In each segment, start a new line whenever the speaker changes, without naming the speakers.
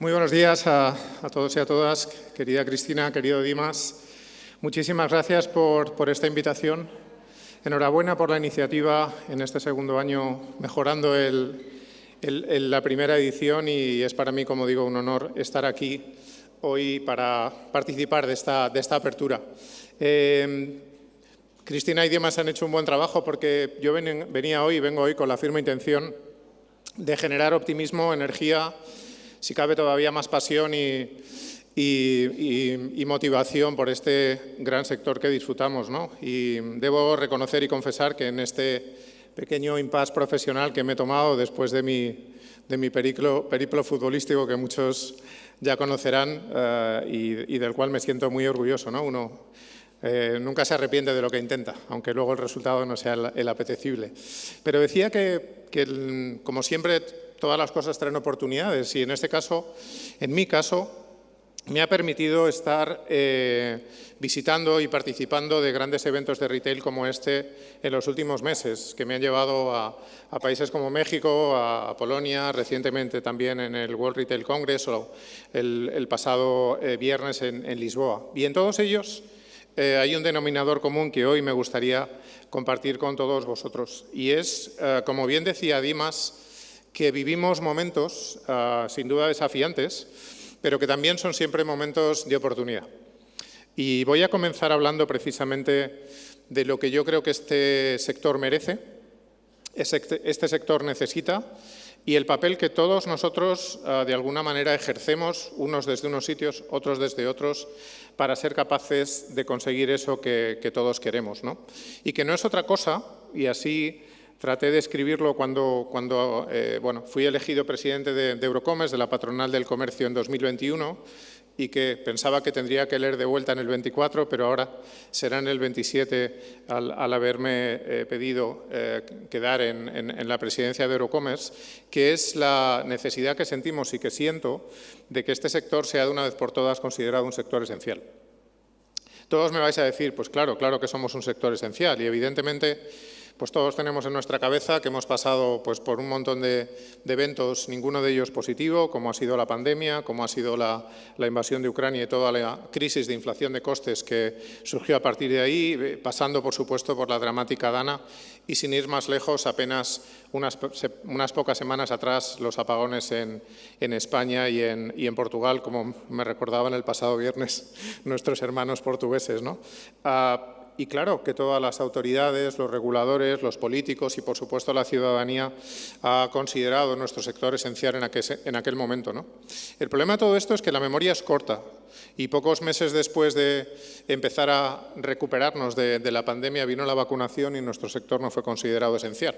Muy buenos días a todos y a todas. Querida Cristina, querido Dimas, muchísimas gracias por esta invitación. Enhorabuena por la iniciativa en este segundo año, mejorando la primera edición, y es para mí, como digo, un honor estar aquí hoy para participar de esta apertura. Cristina y Dimas han hecho un buen trabajo porque yo vengo hoy con la firme intención de generar optimismo, energía, si cabe todavía más pasión y motivación por este gran sector que disfrutamos, ¿no? Y debo reconocer y confesar que en este pequeño impasse profesional que me he tomado después de mi periplo futbolístico, que muchos ya conocerán y del cual me siento muy orgulloso, ¿no? Uno nunca se arrepiente de lo que intenta, aunque luego el resultado no sea el apetecible. Pero decía que como siempre, todas las cosas traen oportunidades, y en este caso, en mi caso, me ha permitido estar visitando y participando de grandes eventos de retail como este en los últimos meses, que me han llevado a países como México, a Polonia, recientemente también en el World Retail Congress o el pasado viernes en Lisboa. Y en todos ellos hay un denominador común que hoy me gustaría compartir con todos vosotros, y es, como bien decía Dimas, que vivimos momentos sin duda desafiantes, pero que también son siempre momentos de oportunidad. Y voy a comenzar hablando precisamente de lo que yo creo que este sector merece, este sector necesita, y el papel que todos nosotros de alguna manera ejercemos, unos desde unos sitios, otros desde otros, para ser capaces de conseguir eso que todos queremos, ¿no? Y que no es otra cosa, y así traté de escribirlo cuando fui elegido presidente de Eurocommerce, de la patronal del comercio, en 2021, y que pensaba que tendría que leer de vuelta en el 24, pero ahora será en el 27 al haberme pedido quedar en la presidencia de Eurocommerce, que es la necesidad que sentimos y que siento de que este sector sea de una vez por todas considerado un sector esencial. Todos me vais a decir, pues claro que somos un sector esencial, y evidentemente pues todos tenemos en nuestra cabeza que hemos pasado pues por un montón de eventos, ninguno de ellos positivo, como ha sido la pandemia, como ha sido la invasión de Ucrania y toda la crisis de inflación de costes que surgió a partir de ahí, pasando por supuesto por la dramática Dana, y sin ir más lejos, apenas unas pocas semanas atrás, los apagones en España y en Portugal, como me recordaban el pasado viernes nuestros hermanos portugueses, ¿no? Y claro que todas las autoridades, los reguladores, los políticos y, por supuesto, la ciudadanía ha considerado nuestro sector esencial en aquel momento, ¿no? El problema de todo esto es que la memoria es corta, y pocos meses después de empezar a recuperarnos de la pandemia vino la vacunación y nuestro sector no fue considerado esencial.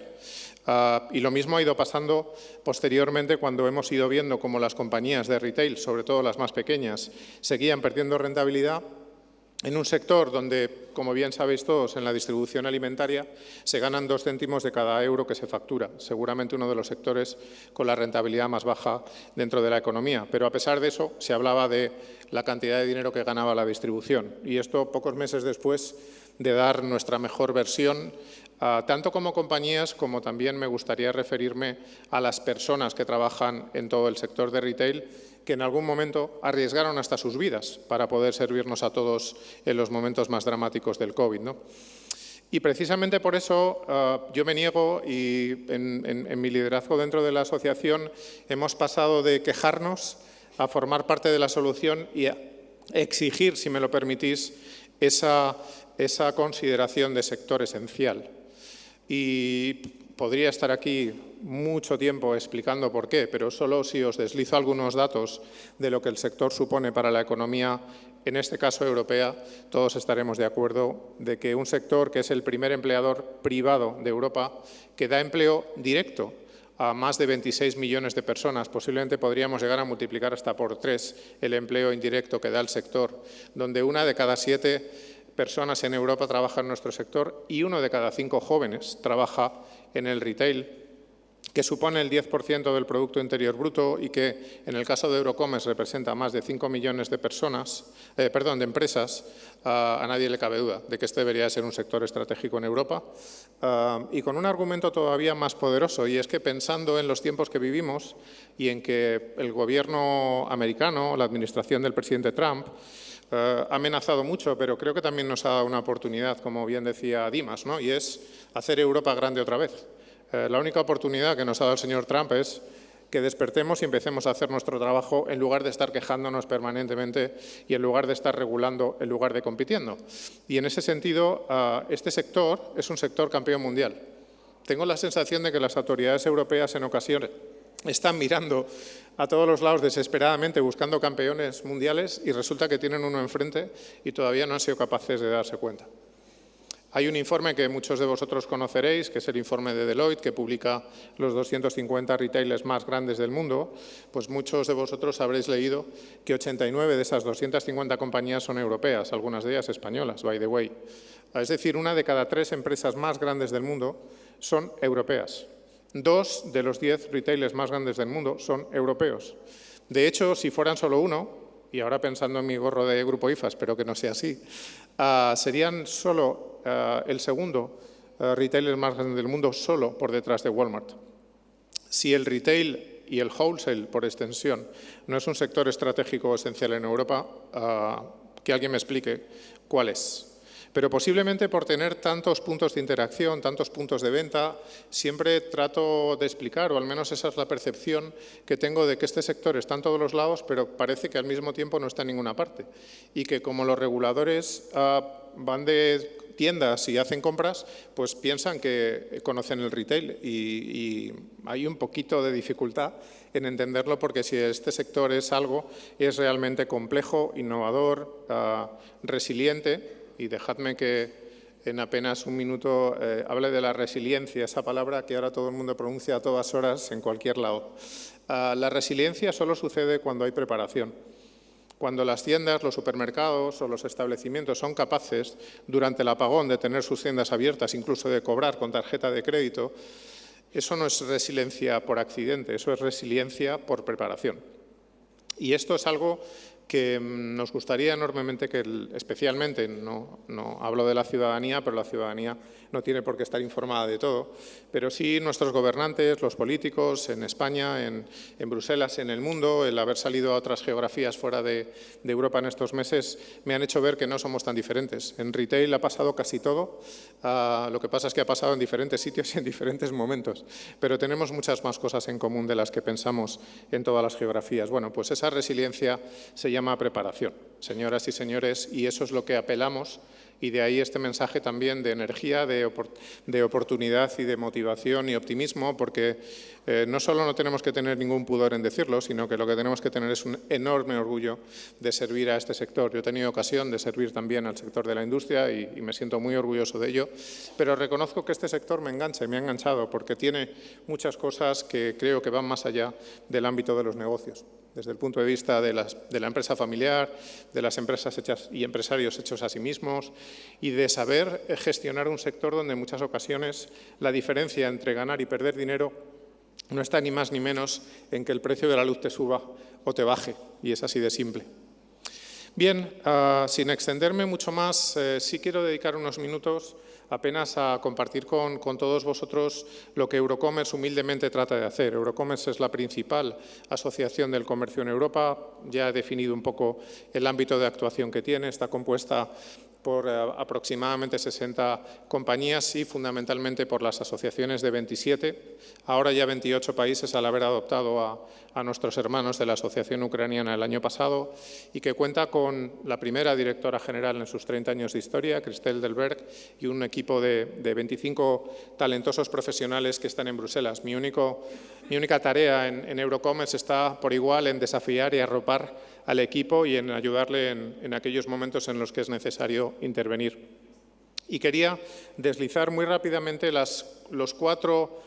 Y lo mismo ha ido pasando posteriormente cuando hemos ido viendo cómo las compañías de retail, sobre todo las más pequeñas, seguían perdiendo rentabilidad en un sector donde, como bien sabéis todos, en la distribución alimentaria se ganan 2 céntimos de cada euro que se factura. Seguramente uno de los sectores con la rentabilidad más baja dentro de la economía. Pero a pesar de eso, se hablaba de la cantidad de dinero que ganaba la distribución. Y esto pocos meses después de dar nuestra mejor versión, tanto como compañías, como también me gustaría referirme a las personas que trabajan en todo el sector de retail, que en algún momento arriesgaron hasta sus vidas para poder servirnos a todos en los momentos más dramáticos del COVID, ¿no? Y precisamente por eso yo me niego, y en mi liderazgo dentro de la asociación hemos pasado de quejarnos a formar parte de la solución y a exigir, si me lo permitís, esa consideración de sector esencial. Y podría estar aquí mucho tiempo explicando por qué, pero solo si os deslizo algunos datos de lo que el sector supone para la economía, en este caso europea, todos estaremos de acuerdo de que un sector que es el primer empleador privado de Europa, que da empleo directo a más de 26 millones de personas, posiblemente podríamos llegar a multiplicar hasta por 3 el empleo indirecto que da el sector, donde 1 de cada 7 personas en Europa trabaja en nuestro sector y 1 de cada 5 jóvenes trabaja en el retail. que supone el 10% del Producto Interior Bruto y que, en el caso de Eurocommerce, representa más de 5 millones de de empresas, a nadie le cabe duda de que este debería ser un sector estratégico en Europa. Y con un argumento todavía más poderoso, y es que pensando en los tiempos que vivimos y en que el gobierno americano, la administración del presidente Trump, ha amenazado mucho, pero creo que también nos ha dado una oportunidad, como bien decía Dimas, ¿no? Y es hacer Europa grande otra vez. La única oportunidad que nos ha dado el señor Trump es que despertemos y empecemos a hacer nuestro trabajo en lugar de estar quejándonos permanentemente y en lugar de estar regulando, en lugar de compitiendo. Y en ese sentido, este sector es un sector campeón mundial. Tengo la sensación de que las autoridades europeas en ocasiones están mirando a todos los lados desesperadamente buscando campeones mundiales y resulta que tienen uno enfrente y todavía no han sido capaces de darse cuenta. Hay un informe que muchos de vosotros conoceréis, que es el informe de Deloitte, que publica los 250 retailers más grandes del mundo. Pues muchos de vosotros habréis leído que 89 de esas 250 compañías son europeas, algunas de ellas españolas, by the way. Es decir, una de cada 3 empresas más grandes del mundo son europeas. 2 de los 10 retailers más grandes del mundo son europeos. De hecho, si fueran solo uno, y ahora pensando en mi gorro de Grupo IFA, espero que no sea así, serían solo el segundo retailer más grande del mundo, solo por detrás de Walmart. Si el retail y el wholesale, por extensión, no es un sector estratégico esencial en Europa, que alguien me explique cuál es. Pero posiblemente por tener tantos puntos de interacción, tantos puntos de venta, siempre trato de explicar, o al menos esa es la percepción que tengo de que este sector está en todos los lados, pero parece que al mismo tiempo no está en ninguna parte. Y que como los reguladores van de tiendas y hacen compras, pues piensan que conocen el retail y hay un poquito de dificultad en entenderlo porque si este sector es algo, es realmente complejo, innovador, resiliente. Y dejadme que en apenas un minuto hable de la resiliencia, esa palabra que ahora todo el mundo pronuncia a todas horas en cualquier lado. La resiliencia solo sucede cuando hay preparación. Cuando las tiendas, los supermercados o los establecimientos son capaces, durante el apagón, de tener sus tiendas abiertas, incluso de cobrar con tarjeta de crédito, eso no es resiliencia por accidente, eso es resiliencia por preparación. Y esto es algo que nos gustaría enormemente que, especialmente, no hablo de la ciudadanía, pero la ciudadanía no tiene por qué estar informada de todo, pero sí nuestros gobernantes, los políticos en España, en Bruselas, en el mundo, el haber salido a otras geografías fuera de Europa en estos meses, me han hecho ver que no somos tan diferentes. En retail ha pasado casi todo, lo que pasa es que ha pasado en diferentes sitios y en diferentes momentos, pero tenemos muchas más cosas en común de las que pensamos en todas las geografías. Bueno, pues esa resiliencia se llama preparación, señoras y señores, y eso es lo que apelamos, y de ahí este mensaje también de energía, de oportunidad y de motivación y optimismo, porque no solo no tenemos que tener ningún pudor en decirlo, sino que lo que tenemos que tener es un enorme orgullo de servir a este sector. Yo he tenido ocasión de servir también al sector de la industria y me siento muy orgulloso de ello, pero reconozco que este sector me engancha y me ha enganchado porque tiene muchas cosas que creo que van más allá del ámbito de los negocios. Desde el punto de vista de la empresa familiar, de las empresas hechas y empresarios hechos a sí mismos y de saber gestionar un sector donde en muchas ocasiones la diferencia entre ganar y perder dinero no está ni más ni menos en que el precio de la luz te suba o te baje, y es así de simple. Bien, sin extenderme mucho más, sí quiero dedicar unos minutos apenas a compartir con todos vosotros lo que Eurocommerce humildemente trata de hacer. Eurocommerce es la principal asociación del comercio en Europa, ya he definido un poco el ámbito de actuación que tiene, está compuesta por aproximadamente 60 compañías y fundamentalmente por las asociaciones de 27, ahora ya 28 países al haber adoptado a nuestros hermanos de la Asociación Ucraniana el año pasado y que cuenta con la primera directora general en sus 30 años de historia, Christelle Delberg, y un equipo de 25 talentosos profesionales que están en Bruselas. Mi única tarea en Eurocommerce está por igual en desafiar y arropar al equipo y en ayudarle en aquellos momentos en los que es necesario intervenir. Y quería deslizar muy rápidamente las cuatro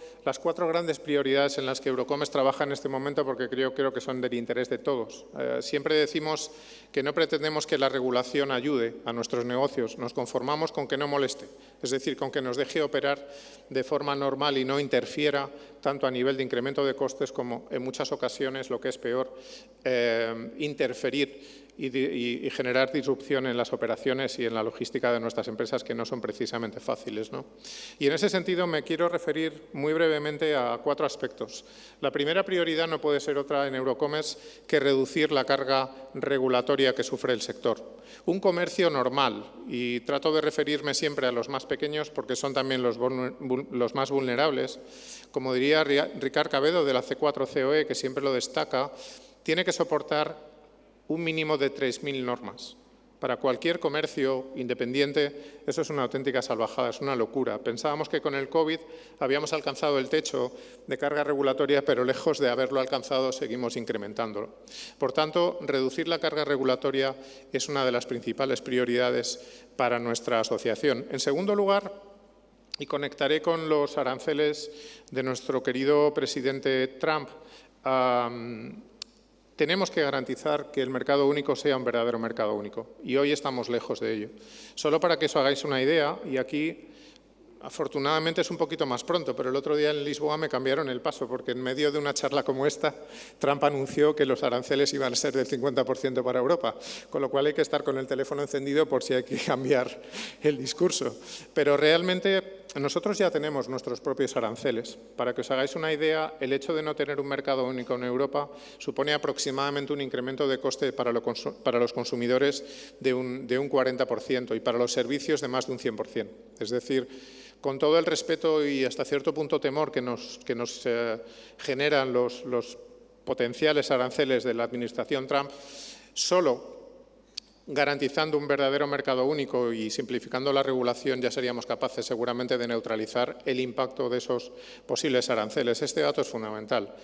grandes prioridades en las que Eurocommerce trabaja en este momento porque creo que son del interés de todos. Siempre decimos que no pretendemos que la regulación ayude a nuestros negocios, nos conformamos con que no moleste. Es decir, con que nos deje operar de forma normal y no interfiera tanto a nivel de incremento de costes como, en muchas ocasiones, lo que es peor, interferir y generar disrupción en las operaciones y en la logística de nuestras empresas, que no son precisamente fáciles, ¿no? Y en ese sentido me quiero referir muy brevemente a 4 aspectos. La primera prioridad no puede ser otra en Eurocommerce que reducir la carga regulatoria que sufre el sector. Un comercio normal, y trato de referirme siempre a los más pequeños porque son también los más vulnerables, como diría Ricard Cabedo de la C4COE, que siempre lo destaca, tiene que soportar un mínimo de 3.000 normas. Para cualquier comercio independiente eso es una auténtica salvajada, es una locura. Pensábamos que con el COVID habíamos alcanzado el techo de carga regulatoria, pero lejos de haberlo alcanzado seguimos incrementándolo. Por tanto, reducir la carga regulatoria es una de las principales prioridades para nuestra asociación. En segundo lugar, y conectaré con los aranceles de nuestro querido presidente Trump, tenemos que garantizar que el mercado único sea un verdadero mercado único, y hoy estamos lejos de ello. Solo para que os hagáis una idea, y aquí afortunadamente es un poquito más pronto, pero el otro día en Lisboa me cambiaron el paso, porque en medio de una charla como esta, Trump anunció que los aranceles iban a ser del 50% para Europa, con lo cual hay que estar con el teléfono encendido por si hay que cambiar el discurso. Pero realmente nosotros ya tenemos nuestros propios aranceles. Para que os hagáis una idea, el hecho de no tener un mercado único en Europa supone aproximadamente un incremento de coste para los consumidores de un 40% y para los servicios de más de un 100%. Es decir, con todo el respeto y hasta cierto punto temor que nos generan los potenciales aranceles de la administración Trump, solo garantizando un verdadero mercado único y simplificando la regulación ya seríamos capaces seguramente de neutralizar el impacto de esos posibles aranceles. Este dato es fundamental.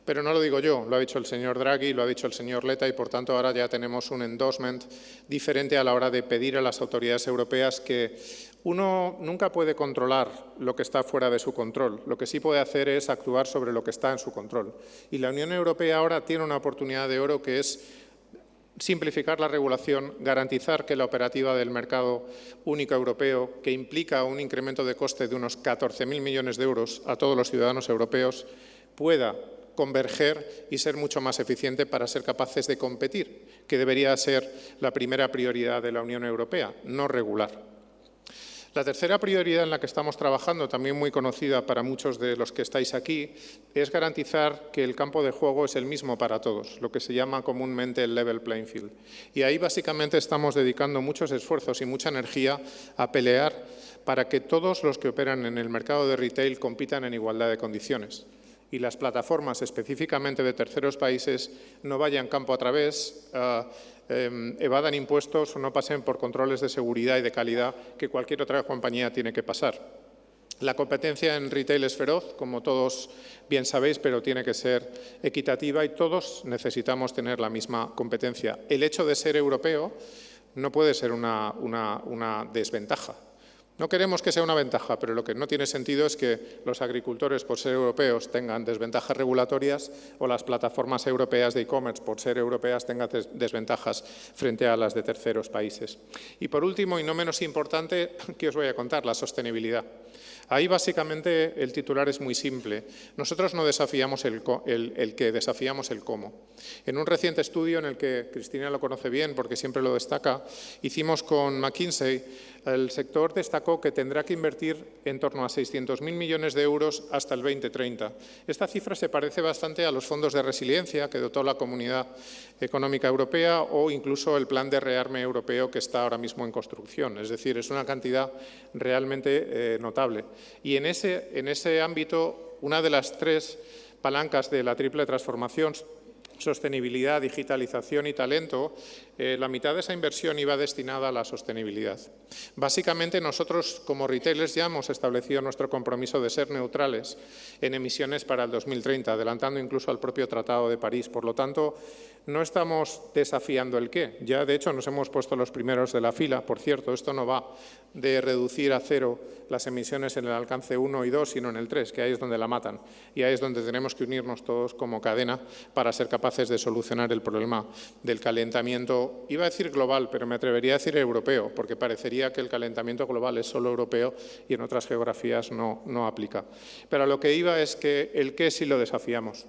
Pero no lo digo yo, lo ha dicho el señor Draghi, lo ha dicho el señor Letta y por tanto ahora ya tenemos un endorsement diferente a la hora de pedir a las autoridades europeas que uno nunca puede controlar lo que está fuera de su control. Lo que sí puede hacer es actuar sobre lo que está en su control. Y la Unión Europea ahora tiene una oportunidad de oro que es simplificar la regulación, garantizar que la operativa del mercado único europeo, que implica un incremento de coste de unos 14.000 millones de euros a todos los ciudadanos europeos, pueda converger y ser mucho más eficiente para ser capaces de competir, que debería ser la primera prioridad de la Unión Europea, no regular. La tercera prioridad en la que estamos trabajando, también muy conocida para muchos de los que estáis aquí, es garantizar que el campo de juego es el mismo para todos, lo que se llama comúnmente el level playing field. Y ahí básicamente estamos dedicando muchos esfuerzos y mucha energía a pelear para que todos los que operan en el mercado de retail compitan en igualdad de condiciones. Y las plataformas, específicamente de terceros países, no vayan campo a través, evadan impuestos o no pasen por controles de seguridad y de calidad que cualquier otra compañía tiene que pasar. La competencia en retail es feroz, como todos bien sabéis, pero tiene que ser equitativa y todos necesitamos tener la misma competencia. El hecho de ser europeo no puede ser una desventaja. No queremos que sea una ventaja, pero lo que no tiene sentido es que los agricultores, por ser europeos, tengan desventajas regulatorias o las plataformas europeas de e-commerce, por ser europeas, tengan desventajas frente a las de terceros países. Y por último, y no menos importante, ¿qué os voy a contar? La sostenibilidad. Ahí básicamente el titular es muy simple. Nosotros no desafiamos el qué, desafiamos el cómo. En un reciente estudio en el que Cristina lo conoce bien porque siempre lo destaca, hicimos con McKinsey, el sector destacó que tendrá que invertir en torno a 600.000 millones de euros hasta el 2030. Esta cifra se parece bastante a los fondos de resiliencia que dotó la Comunidad Económica Europea o incluso el plan de rearme europeo que está ahora mismo en construcción. Es decir, es una cantidad realmente notable. Y en ese ámbito, una de las 3 palancas de la triple transformación, sostenibilidad, digitalización y talento, la mitad de esa inversión iba destinada a la sostenibilidad. Básicamente nosotros como retailers ya hemos establecido nuestro compromiso de ser neutrales en emisiones para el 2030, adelantando incluso al propio Tratado de París. Por lo tanto, no estamos desafiando el qué. Ya, de hecho, nos hemos puesto los primeros de la fila. Por cierto, esto no va de reducir a 0 las emisiones en el alcance 1 y 2, sino en el 3, que ahí es donde la matan. Y ahí es donde tenemos que unirnos todos como cadena para ser capaces de solucionar el problema del calentamiento calentamiento, iba a decir global, pero me atrevería a decir europeo, porque parecería que el calentamiento global es solo europeo y en otras geografías no aplica. Pero a lo que iba es que el qué sí lo desafiamos.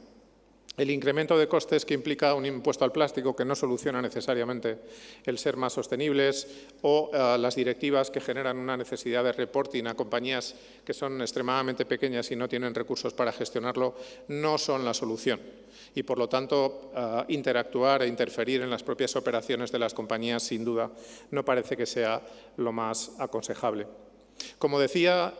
El incremento de costes que implica un impuesto al plástico que no soluciona necesariamente el ser más sostenibles o las directivas que generan una necesidad de reporting a compañías que son extremadamente pequeñas y no tienen recursos para gestionarlo, no son la solución. Y, por lo tanto, interactuar e interferir en las propias operaciones de las compañías, sin duda, no parece que sea lo más aconsejable. Como decía,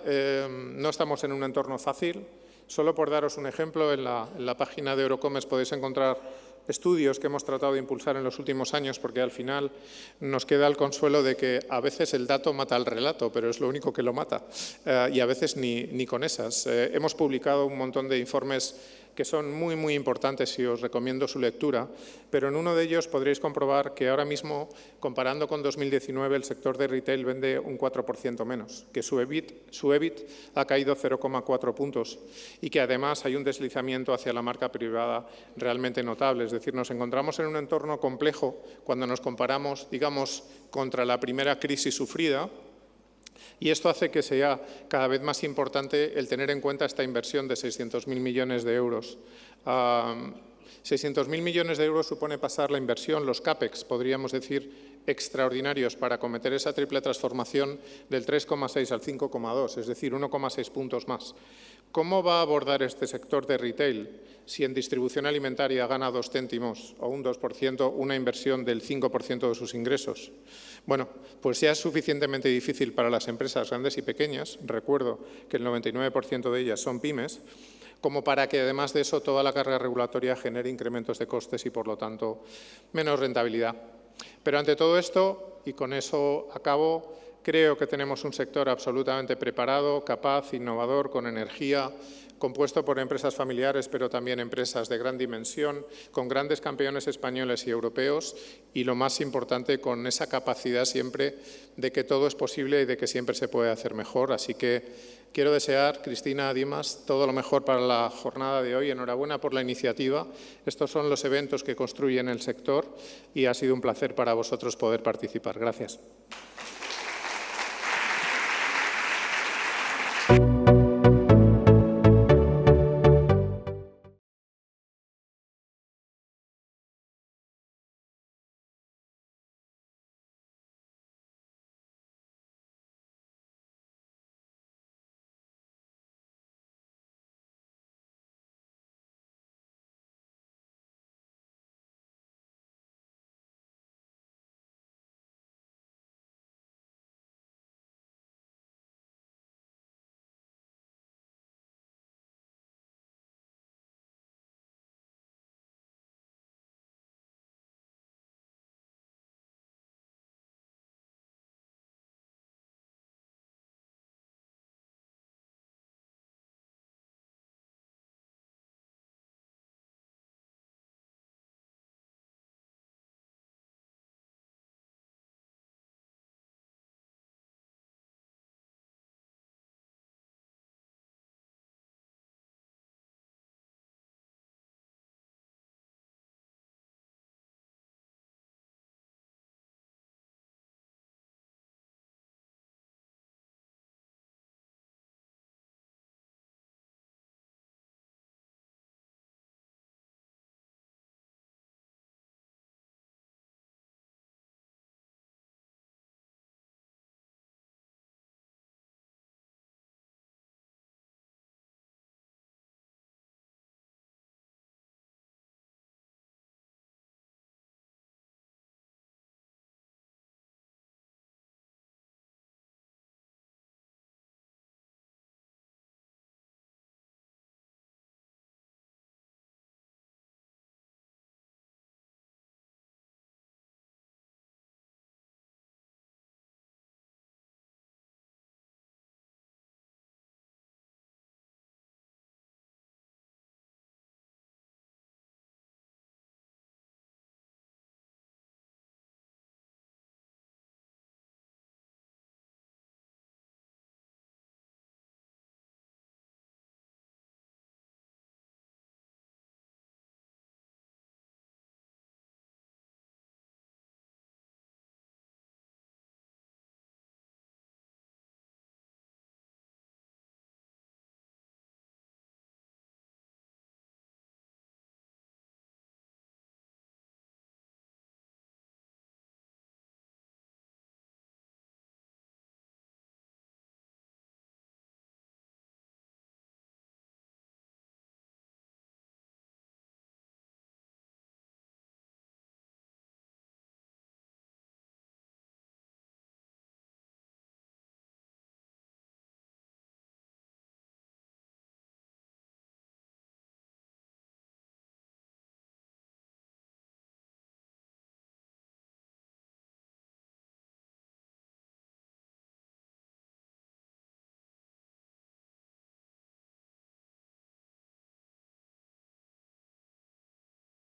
no estamos en un entorno fácil. Solo por daros un ejemplo, en la página de Eurocomes podéis encontrar estudios que hemos tratado de impulsar en los últimos años, porque al final nos queda el consuelo de que a veces el dato mata al relato, pero es lo único que lo mata, y a veces ni con esas. Hemos publicado un montón de informes que son muy importantes y os recomiendo su lectura, pero en uno de ellos podréis comprobar que ahora mismo, comparando con 2019, el sector de retail vende un 4% menos, que su EBIT ha caído 0,4 puntos y que además hay un deslizamiento hacia la marca privada realmente notable. Es decir, nos encontramos en un entorno complejo cuando nos comparamos, digamos, contra la primera crisis sufrida. Y esto hace que sea cada vez más importante el tener en cuenta esta inversión de 600.000 millones de euros. 600.000 millones de euros supone pasar la inversión, los CAPEX, podríamos decir, extraordinarios para acometer esa triple transformación del 3,6 al 5,2, es decir, 1,6 puntos más. ¿Cómo va a abordar este sector de retail si en distribución alimentaria gana 2 céntimos o un 2% una inversión del 5% de sus ingresos? Bueno, pues ya es suficientemente difícil para las empresas grandes y pequeñas, recuerdo que el 99% de ellas son pymes, como para que además de eso toda la carga regulatoria genere incrementos de costes y, por lo tanto, menos rentabilidad. Pero ante todo esto, y con eso acabo, creo que tenemos un sector absolutamente preparado, capaz, innovador, con energía, compuesto por empresas familiares, pero también empresas de gran dimensión, con grandes campeones españoles y europeos y, lo más importante, con esa capacidad siempre de que todo es posible y de que siempre se puede hacer mejor. Así que quiero desear, Cristina, Dimas, todo lo mejor para la jornada de hoy. Enhorabuena por la iniciativa. Estos son los eventos que construyen el sector y ha sido un placer para vosotros poder participar. Gracias.